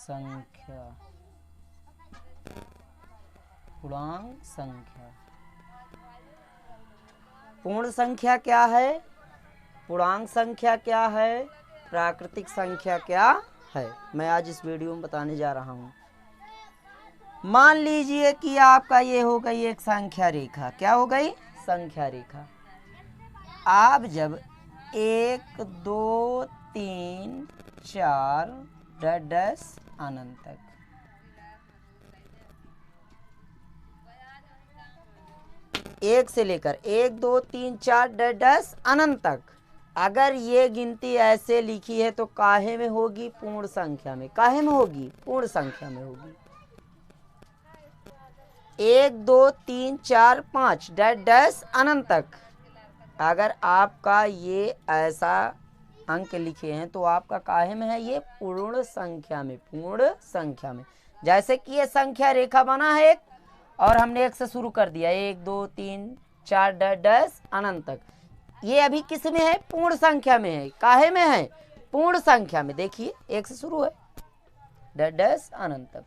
संख्या, पूर्णांक संख्या। पूर्ण संख्या क्या है, पूर्णांक संख्या क्या है, प्राकृतिक संख्या क्या है, मैं आज इस वीडियो में बताने जा रहा हूँ। मान लीजिए कि आपका ये हो गई एक संख्या रेखा। क्या हो गई, संख्या रेखा। आप जब 1 2 3 4 डैश अनंत तक, एक से लेकर 1 2 3 4 डैश अनंत तक, अगर ये गिनती ऐसे लिखी है तो काहे में होगी, पूर्ण संख्या में। काहे में होगी, पूर्ण संख्या में होगी। 1 2 3 4 5 डैश अनंत तक, अगर आपका ये ऐसा अंक लिखे हैं तो आपका काहे में है, ये पूर्ण संख्या में, पूर्ण संख्या में। जैसे कि ये संख्या रेखा बना है एक, और हमने एक से शुरू कर दिया, 1 2 3 4 डैश अनंत तक, ये अभी किस में है, पूर्ण संख्या में है। काहे में है, पूर्ण संख्या में। देखिए एक से शुरू है डैश अनंत तक,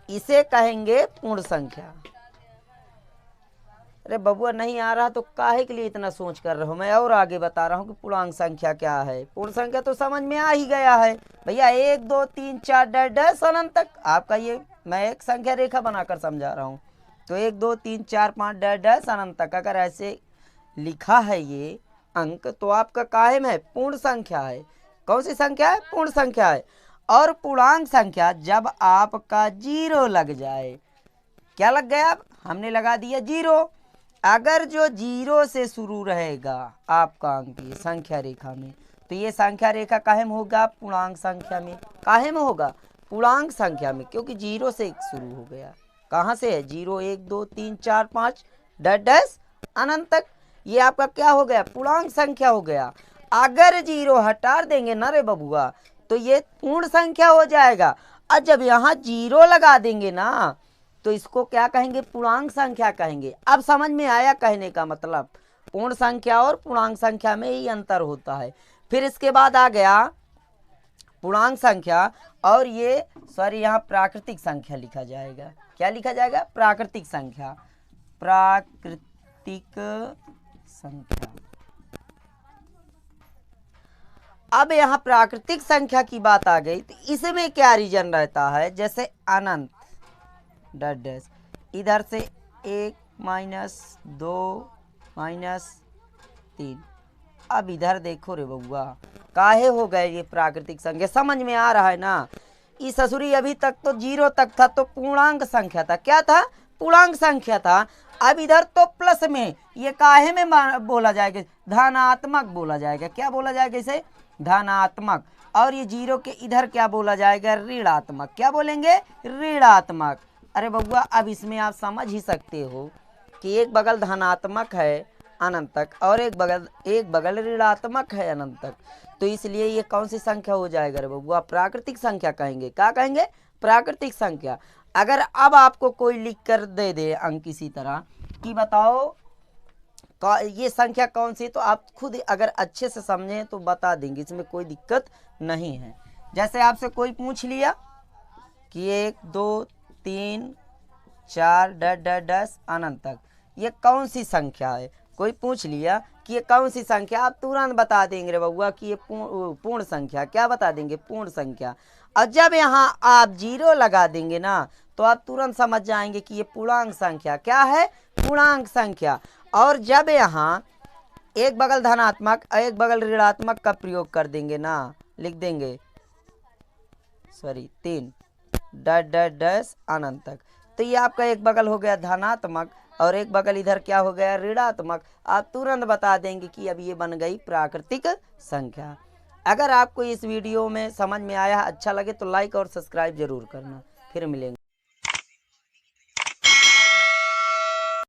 इसे कहेंगे पूर्ण संख्या। अरे बबुआ नहीं आ रहा तो काहे के लिए इतना सोच कर रहे हो, मैं और आगे बता रहा हूँ कि पूर्णांक संख्या क्या है। पूर्ण संख्या तो समझ में आ ही गया है भैया, 1 2 3 4 डैश अनंत तक। आपका ये मैं एक संख्या रेखा बनाकर समझा रहा हूँ। तो 1 2 3 4 5 डैश अनंत तक अगर ऐसे लिखा है ये अंक, तो आपका काहे में है, पूर्ण संख्या है। कौन सी संख्या है, पूर्ण संख्या है। और पूर्णांक संख्या जब आपका 0 लग जाए, क्या लग गया, हमने लगा दिया 0। अगर जो 0 से शुरू रहेगा आपका अंक ये संख्या रेखा में, तो ये संख्या रेखा काहे में होगा, पूर्णांक संख्या में। काहे में होगा, पूर्णांक संख्या में, क्योंकि 0 से शुरू हो गया। कहाँ से है, 0 1 2 3 4 5 डैश अनंत तक, ये आपका क्या हो गया, पूर्णांक संख्या हो गया। अगर 0 हटा देंगे ना रे बबुआ, तो ये पूर्ण संख्या हो जाएगा। और जब यहाँ 0 लगा देंगे ना, तो इसको क्या कहेंगे, पूर्णांक संख्या कहेंगे। अब समझ में आया कहने का मतलब, पूर्ण संख्या और पूर्णांक संख्या में ही अंतर होता है। फिर इसके बाद आ गया पूर्णांक संख्या, और ये सॉरी यहाँ प्राकृतिक संख्या लिखा जाएगा। क्या लिखा जाएगा, प्राकृतिक संख्या, प्राकृतिक संख्या। अब यहाँ प्राकृतिक संख्या की बात आ गई, तो इसमें क्या रीजन रहता है, जैसे अनंत डैश, इधर से 1 -2 -3। अब इधर देखो रे बउआ, काहे हो गए ये प्राकृतिक संख्या, समझ में आ रहा है ना। इस ससुरी अभी तक तो 0 तक था, तो पूर्णांक संख्या था। क्या था, पूर्णांक संख्या था। अब इधर तो प्लस में, ये काहे में बोला जाएगा, धनात्मक बोला जाएगा। क्या बोला जाएगा इसे, धनात्मक। और ये 0 के इधर क्या बोला जाएगा, ऋणात्मक। क्या बोलेंगे, ऋणात्मक। अरे बबुआ अब इसमें आप समझ ही सकते हो कि एक बगल धनात्मक है अनंत तक, और एक बगल ऋणात्मक है अनंत तक, तो इसलिए ये कौन सी संख्या हो जाएगा रे बबुआ, प्राकृतिक संख्या कहेंगे। क्या कहेंगे, प्राकृतिक संख्या। अगर अब आपको कोई लिख कर दे दे अंक इसी तरह कि बताओ ये संख्या कौन सी, तो आप खुद अगर अच्छे से समझें तो बता देंगे, इसमें कोई दिक्कत नहीं है। जैसे आपसे कोई पूछ लिया कि 1 2 3 4 डैश अनंत तक, ये कौन सी संख्या है, कोई पूछ लिया कि ये कौन सी संख्या, आप तुरंत बता देंगे रे बउआ कि ये पूर्ण संख्या। क्या बता देंगे, पूर्ण संख्या। और जब यहाँ आप 0 लगा देंगे ना, तो आप तुरंत समझ जाएंगे कि ये पूर्णांक संख्या। क्या है, पूर्णांक संख्या। और जब यहाँ एक बगल धनात्मक और एक बगल ऋणात्मक का प्रयोग कर देंगे ना, लिख देंगे 3 डैश अनंत तक, तो ये आपका एक बगल हो गया धनात्मक और एक बगल इधर क्या हो गया, ऋणात्मक। आप तुरंत बता देंगे कि अब ये बन गई प्राकृतिक संख्या। अगर आपको इस वीडियो में समझ में आया, अच्छा लगे तो लाइक और सब्सक्राइब जरूर करना। फिर मिलेंगे।